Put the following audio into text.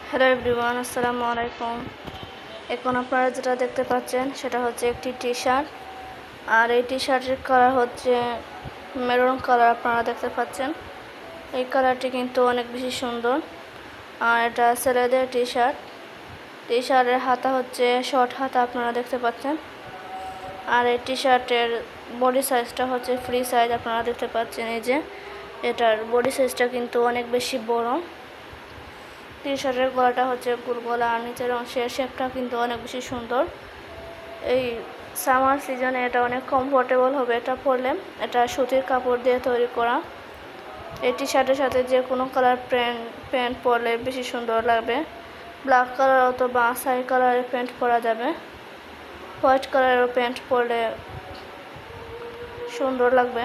Hello everyone, আসসালামু আলাইকুম। এখন আপনারা যেটা দেখতে পাচ্ছেন সেটা হচ্ছে একটি টি শার্ট, আর এই টি শার্টের কালার হচ্ছে মেরুন কালার। আপনারা দেখতে পাচ্ছেন এই কালারটি কিন্তু অনেক বেশি সুন্দর। আর এটা ছেলেদের টি শার্টের হাতা হচ্ছে শর্ট হাতা, আপনারা দেখতে পাচ্ছেন। আর এই টি শার্টের বডি সাইজটা হচ্ছে ফ্রি সাইজ, আপনারা দেখতে পাচ্ছেন। এই যে এটার বডি সাইজটা কিন্তু অনেক বেশি বড়। টি শার্টের গলাটা হচ্ছে গোল গলা, আর নিচের অংশের শেপটা কিন্তু অনেক বেশি সুন্দর। এই সামার সিজনে এটা অনেক কমফোর্টেবল হবে এটা পরলে। এটা সুতির কাপড় দিয়ে তৈরি করা। এই টি শার্টের সাথে যে কোনো কালার প্যান্ট পরলে বেশি সুন্দর লাগবে। ব্ল্যাক কালার অথবা ছাই কালারের প্যান্ট পরা যাবে। হোয়াইট কালারের প্যান্ট পরলে সুন্দর লাগবে।